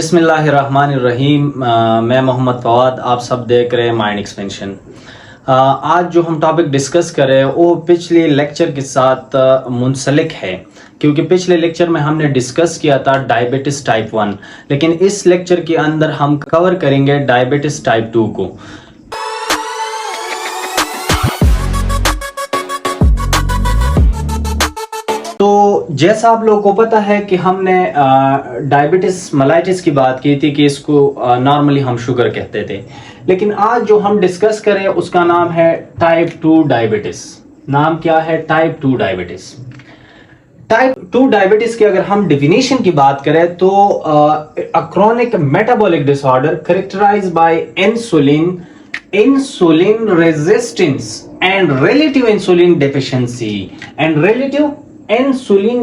बिस्मिल्लाहिर्रहमानिर्रहीम। मैं मोहम्मद फवाद, आप सब देख रहे हैं माइंड एक्सपेंशन। आज जो हम टॉपिक डिस्कस कर रहे हैं वो पिछले लेक्चर के साथ मुंसलिक है, क्योंकि पिछले लेक्चर में हमने डिस्कस किया था डायबिटीज़ टाइप 1, लेकिन इस लेक्चर के अंदर हम कवर करेंगे डायबिटीज़ टाइप 2 को। तो जैसा आप लोगों को पता है कि हमने डायबिटीज मेलाइटिस की बात की थी कि इसको नॉर्मली हम शुगर कहते थे, लेकिन आज जो हम डिस्कस करें उसका नाम है टाइप 2 डायबिटीज। नाम क्या है? Type 2 diabetes. टाइप 2 डायबिटीज की अगर हम डिफिनीशन की बात करें तो a chronic metabolic disorder characterized by insulin resistance and relative insulin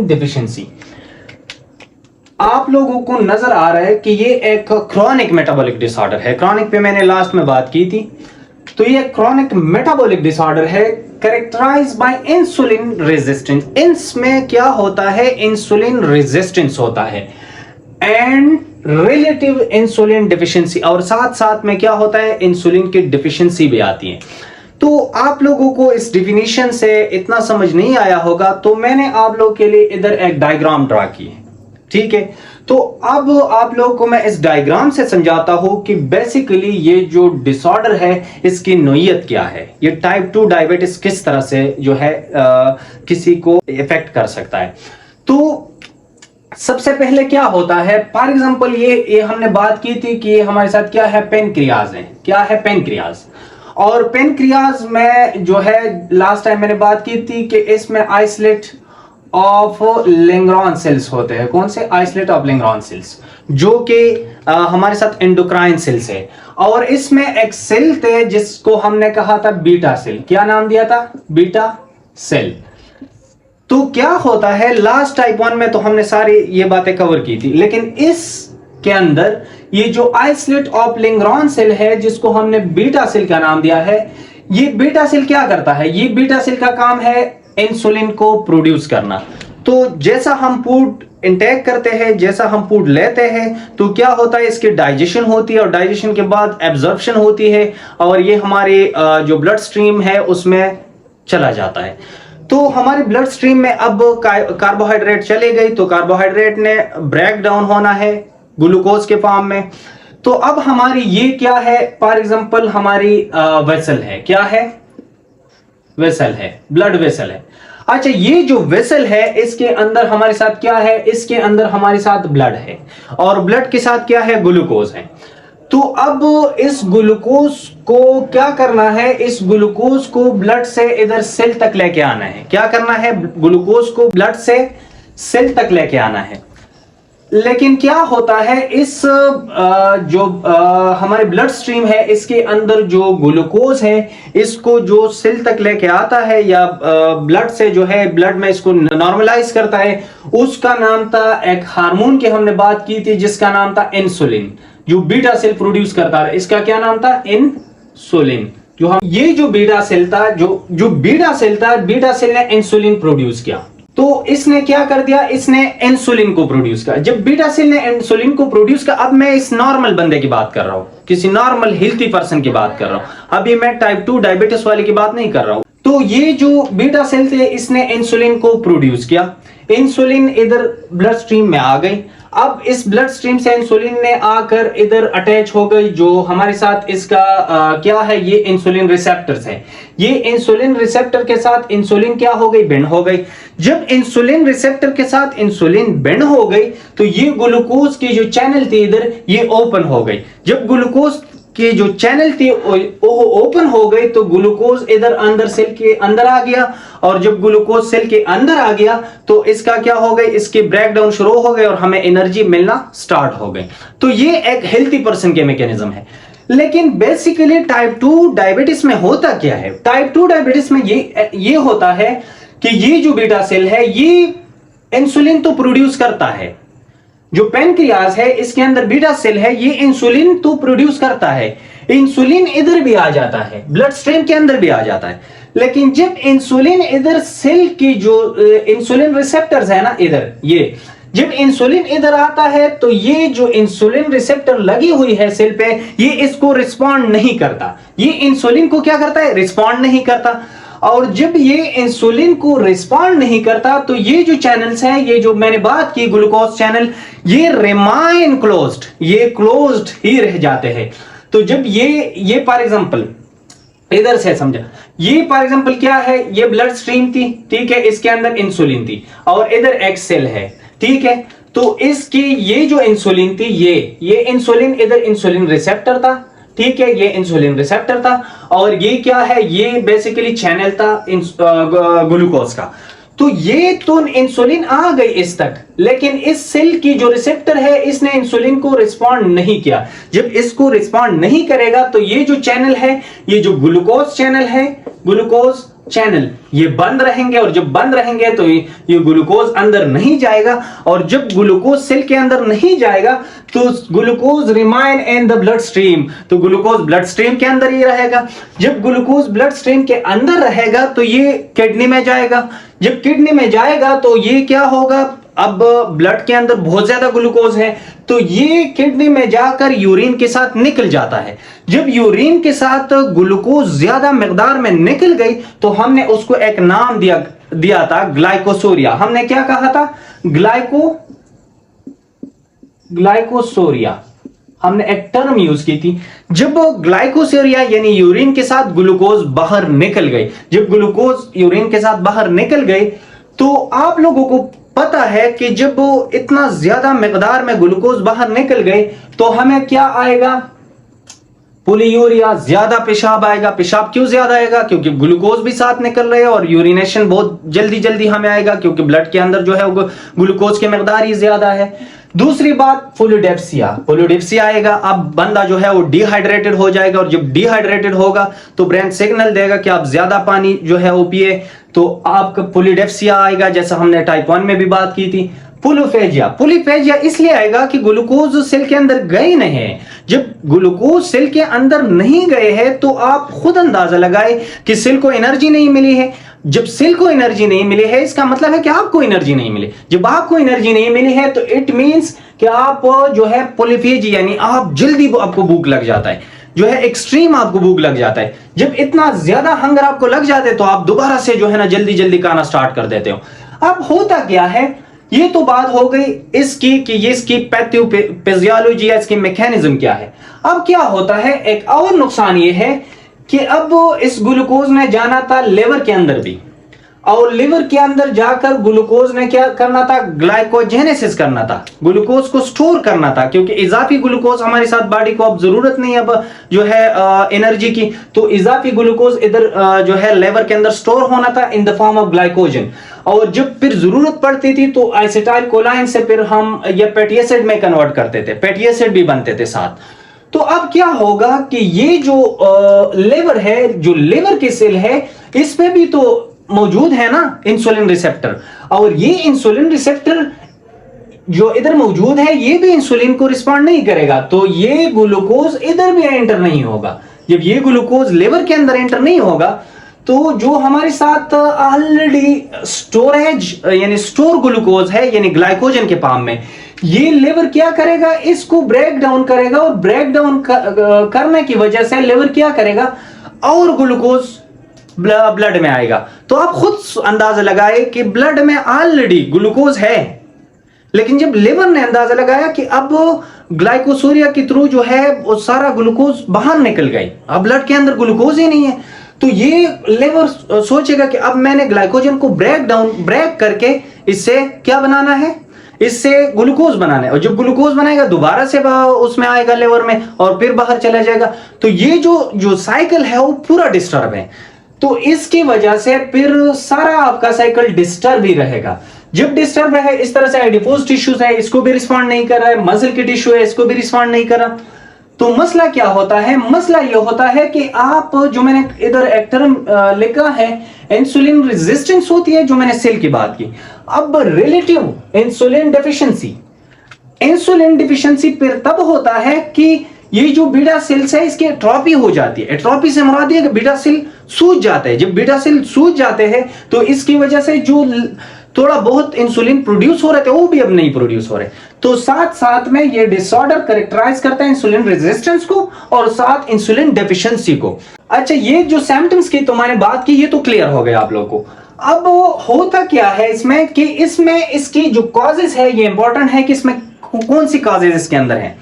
deficiency. आप लोगों को नजर आ रहा है कि ये एक क्रॉनिक मेटाबॉलिक डिसऑर्डर है। क्रॉनिक पे मैंने लास्ट में बात की थी। तो ये क्रॉनिक मेटाबॉलिक डिसऑर्डर है कैरेक्टराइज्ड बाय इंसुलिन रेजिस्टेंस। इसमें क्या होता है? इंसुलिन रेजिस्टेंस होता है एंड रिलेटिव इंसुलिन डेफिशिएंसी, और साथ साथ में क्या होता है? इंसुलिन की डेफिशिएंसी भी आती है। तो आप लोगों को इस डिफिनीशन से इतना समझ नहीं आया होगा, तो मैंने आप लोगों के लिए इधर एक डायग्राम ड्रा की है, ठीक है। तो अब आप लोगों को मैं इस डायग्राम से समझाता हूं कि बेसिकली ये जो डिसऑर्डर है इसकी नोयत क्या है, ये टाइप 2 डायबिटीज किस तरह से जो है किसी को इफेक्ट कर सकता है। तो सबसे पहले क्या होता है? फॉर एग्जांपल ये हमने बात की थी कि हमारे साथ क्या है? पेनक्रियाज है। क्या है? पेनक्रियाज। और पेनक्रियाज में जो है लास्ट टाइम मैंने बात की थी कि इसमें आइसोलेट ऑफ लैंग्रॉन सेल्स होते हैं। कौन से? आइसोलेट ऑफ लैंग्रॉन सेल्स, जो कि हमारे साथ एंडोक्राइन सेल्स है। और इसमें एक सेल थे जिसको हमने कहा था बीटा सेल। क्या नाम दिया था? Beta cell. तो क्या होता है, लास्ट टाइप 1 में तो हमने सारी ये बातें कवर की थी, लेकिन इस के अंदर ये जो आइसोलेट ऑफ लैंग्रॉन सेल है जिसको हमने बीटा सेल का नाम दिया है, ये बीटा सेल क्या करता है? ये बीटा सेल का काम है इंसुलिन को प्रोड्यूस करना। तो जैसा हम फूड इंटेक करते हैं, जैसा हम फूड लेते हैं, तो क्या होता है? इसकी डाइजेशन होती है और डाइजेशन के बाद एब्जॉर्प्शन होती है और ये हमारे जो ब्लड स्ट्रीम है उसमें चला जाता है। तो हमारे ब्लड स्ट्रीम में अब कार्बोहाइड्रेट चले गई, तो कार्बोहाइड्रेट ने ब्रेक डाउन होना है ग्लूकोज के फॉर्म में। तो अब हमारी ये क्या है? फॉर एग्जांपल हमारी वेसल है। क्या है? वेसल है, ब्लड वेसल है। अच्छा, ये जो वेसल है इसके अंदर हमारे साथ क्या है? इसके अंदर हमारे साथ ब्लड है और ब्लड के साथ क्या है? ग्लूकोज है। तो अब इस ग्लूकोज को क्या करना है? इस ग्लूकोज को ब्लड से इधर सेल तक लेके आना है। क्या करना है? ग्लूकोज को ब्लड से सेल तक लेके आना है। लेकिन क्या होता है, इस जो हमारे ब्लड स्ट्रीम है इसके अंदर जो ग्लूकोज है इसको जो सेल तक लेके आता है या ब्लड से जो है ब्लड में इसको नॉर्मलाइज करता है, उसका नाम था, एक हार्मोन की हमने बात की थी जिसका नाम था इंसुलिन, जो बीटा सेल प्रोड्यूस करता है। इसका क्या नाम था? इंसुलिन। जो हम ये जो बीटा सेल था, जो बीटा सेल था, बीटा सेल ने इंसुलिन प्रोड्यूस किया। तो इसने क्या कर दिया? इसने इंसुलिन को प्रोड्यूस किया। जब बीटा सेल ने इंसुलिन को प्रोड्यूस किया, अब मैं इस नॉर्मल बंदे की बात कर रहा हूं, किसी नॉर्मल हेल्थी पर्सन की बात कर रहा हूं, अभी मैं टाइप 2 डायबिटीज वाले की बात नहीं कर रहा हूं। तो ये जो बीटा सेल थे इसने इंसुलिन को प्रोड्यूस किया। इंसुलिन इधर ब्लड स्ट्रीम में आ गई। अब इस ब्लड स्ट्रीम से इंसुलिन ने आकर इधर अटैच हो गई, जो हमारे साथ इसका क्या है? ये इंसुलिन रिसेप्टर्स है। ये इंसुलिन रिसेप्टर के साथ इंसुलिन क्या हो गई? बिंड हो गई। जब इंसुलिन रिसेप्टर के साथ इंसुलिन बिंड हो गई तो ये ग्लूकोज की जो चैनल थी इधर ये ओपन हो गई। जब ग्लूकोज की जो चैनल थी वो ओपन हो गई तो ग्लूकोज इधर अंदर सेल के अंदर आ गया, और जब ग्लूकोज सेल के अंदर आ गया तो इसका क्या हो गई? इसकी ब्रेकडाउन शुरू हो गई और हमें एनर्जी मिलना स्टार्ट हो गई। तो ये एक हेल्थी पर्सन के मैकेनिज्म है। लेकिन बेसिकली टाइप 2 डायबिटीज में होता क्या है? टाइप 2 डायबिटीज में ये होता है कि ये जो बीटा सेल है ये इंसुलिन तो प्रोड्यूस करता है। जो पेनक्रियाज है इसके अंदर बीटा सेल है, ये इंसुलिन तो प्रोड्यूस करता है। इंसुलिन इधर भी आ जाता है, ब्लड स्ट्रीम के अंदर भी आ जाता है। लेकिन जब इंसुलिन इधर सेल की जो इंसुलिन रिसेप्टर्स है ना, इधर ये जब इंसुलिन इधर आता है तो ये जो इंसुलिन रिसेप्टर लगी हुई है सेल पे, ये इसको रिस्पॉन्ड नहीं करता, ये इंसुलिन को क्या करता है, रिस्पॉन्ड नहीं करता। और जब ये इंसुलिन को रिस्पॉन्ड नहीं करता तो ये जो चैनल्स हैं, ये जो मैंने बात की ग्लूकोज चैनल, ये रिमाइन क्लोज्ड, ये क्लोज्ड ही रह जाते हैं। तो जब ये फॉर एग्जांपल इधर से समझा, ये फॉर एग्जांपल क्या है, ये ब्लड स्ट्रीम थी, ठीक है, इसके अंदर इंसुलिन थी और इधर एक सेल है, ठीक है। तो इसकी ये जो इंसुलिन थी, ये इंसुलिन, इधर इंसुलिन रिसेप्टर था, ठीक है, ये इंसुलिन रिसेप्टर था और ये क्या है, ये बेसिकली चैनल था ग्लूकोज का। तो ये तो इंसुलिन आ गई इस तक, लेकिन इस सेल की जो रिसेप्टर है इसने इंसुलिन को रिस्पॉन्ड नहीं किया। जब इसको रिस्पॉन्ड नहीं करेगा तो ये जो चैनल है, ये जो ग्लूकोज चैनल है, ग्लूकोज चैनल, ये बंद रहेंगे और जब बंद रहेंगे तो ये ग्लूकोज अंदर नहीं जाएगा और जब ग्लूकोज सेल के अंदर नहीं जाएगा तो glucose remain in the blood stream, तो ग्लूकोज ब्लड स्ट्रीम के अंदर ही रहेगा। जब ग्लूकोज ब्लड स्ट्रीम के अंदर रहेगा तो ये किडनी में जाएगा, जब किडनी में जाएगा तो ये क्या होगा, अब ब्लड के अंदर बहुत ज्यादा ग्लूकोज है तो ये किडनी में जाकर यूरिन के साथ निकल जाता है। जब यूरिन के साथ ग्लूकोज ज्यादा मिकदार में निकल गई तो हमने उसको एक नाम दिया था ग्लाइकोसोरिया। हमने क्या कहा था, ग्लाइकोसोरिया, हमने एक टर्म यूज की थी। जब ग्लाइकोसोरिया यानी यूरिन के साथ ग्लूकोज बाहर निकल गई, जब ग्लूकोज यूरिन के साथ बाहर निकल गई तो आप लोगों को पता है कि जब इतना ज्यादा मिकदार में ग्लूकोज बाहर निकल गए तो हमें क्या आएगा, पोलीयूरिया, ज्यादा पेशाब आएगा। पेशाब क्यों ज्यादा आएगा, क्योंकि ग्लूकोज भी साथ निकल रहे हैं और यूरिनेशन बहुत जल्दी जल्दी हमें आएगा क्योंकि ब्लड के अंदर जो है वो ग्लूकोज की मिकदार ही ज्यादा है। दूसरी बात, पोलियोडेप्सिया आएगा। अब बंदा जो है वो डिहाइड्रेटेड हो जाएगा और जब डिहाइड्रेटेड होगा तो ब्रेन सिग्नल देगा कि आप ज्यादा पानी जो है वो पिए, तो आपका पोलियोडेप्सिया आएगा, जैसा हमने टाइप 1 में भी बात की थी। पोलीफेजिया इसलिए आएगा कि ग्लूकोज सेल के अंदर गए नहीं है। जब ग्लूकोज सेल के अंदर नहीं गए हैं तो आप खुद अंदाजा लगाए कि सेल को एनर्जी नहीं मिली है। जब सेल को एनर्जी नहीं मिली है इसका मतलब है कि आपको एनर्जी नहीं मिली। जब आपको एनर्जी नहीं मिली है तो इट मींस कि आप जो है पोलीफेजिया यानी आप जल्दी आपको भूख लग जाता है, जो है एक्सट्रीम आपको भूख लग जाता है। जब इतना ज्यादा हंगर आपको लग जाते हैं तो आप दोबारा से जो है ना जल्दी जल्दी खाना स्टार्ट कर देते हो। अब होता क्या है, ये तो बात हो गई इसकी कि ये इसकी पैथोफिजियोलॉजी या इसकी मैकेनिज्म क्या है। अब क्या होता है, एक और नुकसान ये है कि अब इस ग्लूकोज ने जाना था लिवर के अंदर भी, और लिवर के अंदर जाकर ग्लूकोज ने क्या करना था, ग्लाइकोजेनेसिस करना था, ग्लूकोज को स्टोर करना था, क्योंकि इजाफी ग्लूकोज हमारे साथ बॉडी को अब जरूरत नहीं है अब जो है एनर्जी की, तो इजाफी ग्लूकोज इधर जो है लिवर के अंदर स्टोर होना था in the form of glycogen. और जब फिर जरूरत पड़ती थी तो एसिटाइल कोलाइन से फिर हम ये फैटी एसिड में कन्वर्ट करते थे, फैटी एसिड भी बनते थे साथ। तो अब क्या होगा कि ये जो लिवर है, जो लिवर की सेल है, इसमें भी तो मौजूद है ना इंसुलिन रिसेप्टर, और ये इंसुलिन रिसेप्टर जो इधर मौजूद है ये भी इंसुलिन को रिस्पॉन्ड नहीं करेगा, तो ये ग्लूकोज इधर भी एंटर नहीं होगा। जब ये ग्लूकोज लिवर के अंदर एंटर नहीं होगा तो जो हमारे साथ ऑलरेडी स्टोरेज यानी स्टोर ग्लूकोज है यानी ग्लाइकोजन के फॉर्म में, ये लिवर क्या करेगा, इसको ब्रेक डाउन करेगा, और ब्रेक डाउन करने की वजह से लिवर क्या करेगा, और ग्लूकोज ब्लड में आएगा। तो आप खुद अंदाजा लगाए कि ब्लड में ऑलरेडी ग्लूकोज है, लेकिन जब लिवर ने अंदाजा लगाया कि अब ग्लाइकोसोरिया के थ्रू जो है वो सारा ग्लूकोज बाहर निकल गई, अब ब्लड के अंदर ग्लूकोज ही नहीं है, तो ये लिवर सोचेगा कि अब मैंने ग्लाइकोजन को ब्रेक करके इससे क्या बनाना है, इससे ग्लूकोज बनाना है, और जब ग्लूकोज बनाएगा दोबारा से उसमें आएगा लिवर में और फिर बाहर चला जाएगा। तो ये जो साइकिल है वो पूरा डिस्टर्ब है, तो इसकी वजह से फिर सारा आपका साइकिल डिस्टर्ब ही रहेगा। जब डिस्टर्ब है इस तरह से एडिपोज टिश्यूज है, इसको भी रिस्पॉन्ड नहीं कर रहा है, मसल की टिश्यू है, इसको भी रिस्पॉन्ड नहीं कर रहा, तो मसला क्या होता है, मसला ये होता है कि आप जो मैंने इधर एक टर्म लिखा है इंसुलिन रेजिस्टेंस होती है, जो मैंने सेल की बात की। अब रिलेटिव इंसुलिन डेफिशिएंसी फिर तब होता है कि ये जो बीटा सेल्स है इसकी एट्रोफी हो जाती है। एट्रोफी से मुराद है कि बीटा सेल सूज जाते हैं। जब बीटा सेल सूज जाते हैं तो इसकी वजह से जो थोड़ा बहुत इंसुलिन प्रोड्यूस हो रहे थे, वो भी अब नहीं प्रोड्यूस हो रहे। तो साथ साथ में ये डिसऑर्डर करेक्टराइज करता है इंसुलिन रेजिस्टेंस को और साथ इंसुलिन डेफिशिएंसी को। अच्छा, ये जो सिम्टम्स की तो मैंने बात की, ये तो क्लियर हो गया आप लोगों को। अब होता क्या है इसमें कि इसमें इसकी जो कॉजेज है ये इंपॉर्टेंट है कि इसमें कौन सी कॉजेज इसके अंदर है।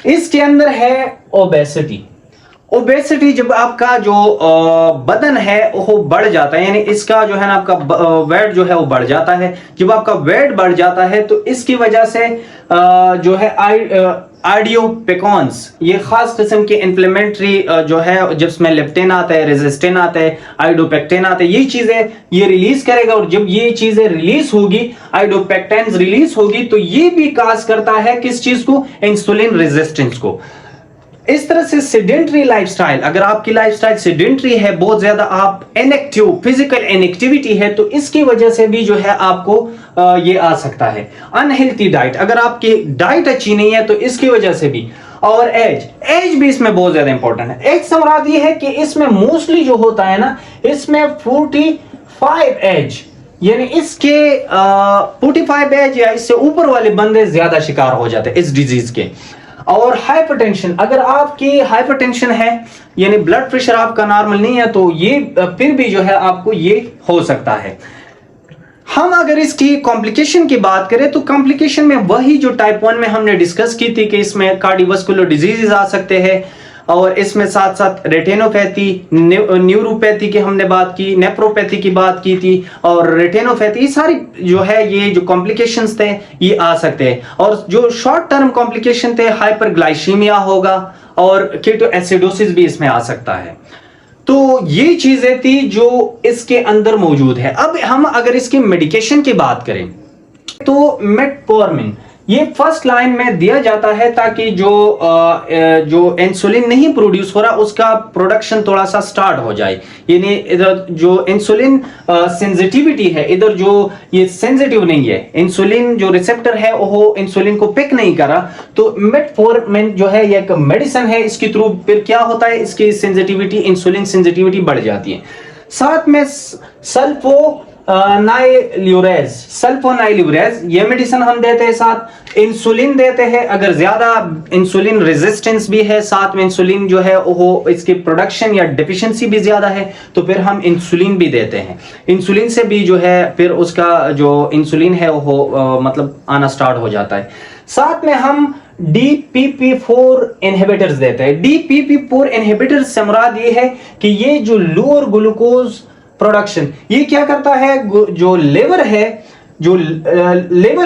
इसके अंदर है ओबेसिटी। ओबेसिटी, जब आपका जो बदन है वो बढ़ जाता है, यानी इसका जो है ना आपका वेट जो है वो बढ़ जाता है। जब आपका वेट बढ़ जाता है तो इसकी वजह से जो है आइडियोपेकॉन्स, ये खास किस्म के इन्फ्लेमेटरी जो है, जिसमें लेप्टिन आता है, रेजिस्टिन आता है, आइडोपेक्टिन आता है, ये चीजें ये रिलीज करेगा। और जब ये चीजें रिलीज होगी, आइडोपेक्टिन रिलीज होगी, तो ये भी काज करता है किस चीज को, इंसुलिन रेजिस्टेंस को। इस तरह से सेडेंटरी लाइफस्टाइल, अगर आपकी लाइफस्टाइल सेडेंटरी है, बहुत ज्यादा आप इनएक्टिव, फिजिकल इनएक्टिविटी है, तो इसकी वजह से भी जो है आपको ये आ सकता है। अनहेल्थी डाइट, अगर आपकी डाइट अच्छी नहीं है तो इसकी वजह से भी। और एज भी इसमें बहुत ज्यादा इंपॉर्टेंट है। एज से मुराद ये है कि इसमें मोस्टली जो होता है ना, इसमें 45 एज, यानी इसके 45 एज या इससे ऊपर वाले बंदे ज्यादा शिकार हो जाते हैं इस डिजीज के। और हाइपरटेंशन, अगर आपकी हाइपरटेंशन है यानी ब्लड प्रेशर आपका नॉर्मल नहीं है, तो ये फिर भी जो है आपको ये हो सकता है। हम अगर इसकी कॉम्प्लिकेशन की बात करें तो कॉम्प्लिकेशन में वही जो टाइप 1 में हमने डिस्कस की थी कि इसमें कार्डियोवास्कुलर डिजीजेस आ सकते हैं, और इसमें साथ साथ रेटिनोपैथी, न्यूरोपैथी की हमने बात की, नेफ्रोपैथी की बात की थी, और रेटिनोपैथी, सारी जो है ये जो कॉम्प्लिकेशंस थे ये आ सकते हैं। और जो शॉर्ट टर्म कॉम्प्लिकेशन थे, हाइपरग्लाइसीमिया होगा और कीटोएसिडोसिस भी इसमें आ सकता है। तो ये चीजें थी जो इसके अंदर मौजूद है। अब हम अगर इसकी मेडिकेशन की बात करें तो मेटफॉर्मिन ये फर्स्ट लाइन में दिया जाता है ताकि जो इंसुलिन नहीं प्रोड्यूस हो रहा उसका प्रोडक्शन थोड़ा सा स्टार्ट हो जाए। यानी इधर जो इंसुलिन सेंसिटिविटी है, इधर जो ये सेंसिटिव नहीं है, इंसुलिन जो रिसेप्टर है वो इंसुलिन को पिक नहीं करा, तो मेटफॉर्मिन जो है ये एक मेडिसिन है, इसके थ्रू फिर क्या होता है, इसकी सेंसिटिविटी, इंसुलिन सेंसिटिविटी बढ़ जाती है। साथ में सल्फोनाइल्यूरेज ये मेडिसिन हम देते हैं, साथ इंसुलिन देते हैं। अगर ज्यादा इंसुलिन रेजिस्टेंस भी है, साथ में इंसुलिन जो है वो इसकी प्रोडक्शन या डेफिशिएंसी भी ज्यादा है, तो फिर हम इंसुलिन भी देते हैं। इंसुलिन से भी जो है फिर उसका जो इंसुलिन है वो मतलब आना स्टार्ट हो जाता है। साथ में हम DPP4 इनहिबिटर्स देते हैं। DPP4 इनहिबिटर्स से मुराद ये है कि ये जो लोअर ग्लूकोज प्रोडक्शन, ये क्या करता है, जो लेवर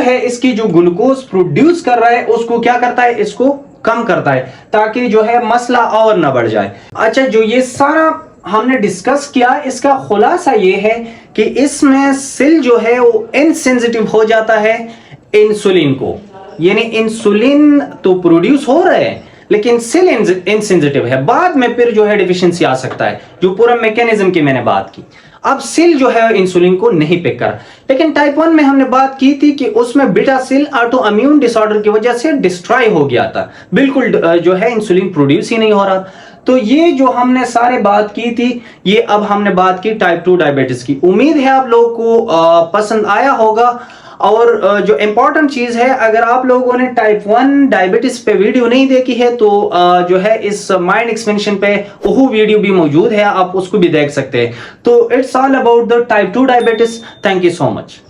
है इसकी जो ग्लूकोज प्रोड्यूस कर रहा है उसको क्या करता है, इसको कम करता है, ताकि जो है मसला और ना बढ़ जाए। अच्छा, जो ये सारा हमने डिस्कस किया, इसका खुलासा ये है कि इसमें सेल जो है वो इनसेंसिटिव हो जाता है इंसुलिन को, यानी इंसुलिन तो प्रोड्यूस हो रहे हैं लेकिन सेल इनसेंसिटिव है। बाद में फिर जो है डिफिशियंसी आ सकता है, जो पूरा मैकेनिज्म की मैंने बात की। अब सेल जो है इंसुलिन को नहीं पिक कर, लेकिन टाइप 1 में हमने बात की थी कि उसमें beta cell autoimmune disorder की वजह से डिस्ट्रॉय हो गया था, बिल्कुल जो है इंसुलिन प्रोड्यूस ही नहीं हो रहा। तो ये जो हमने सारे बात की थी, ये अब हमने बात की टाइप 2 डायबिटीज की। उम्मीद है आप लोगों को पसंद आया होगा। और जो इंपॉर्टेंट चीज है, अगर आप लोगों ने टाइप 1 डायबिटीज पे वीडियो नहीं देखी है तो जो है इस माइंड एक्सपेंशन पे वो वीडियो भी मौजूद है, आप उसको भी देख सकते हैं। तो it's all about the type 2 diabetes. Thank you so much.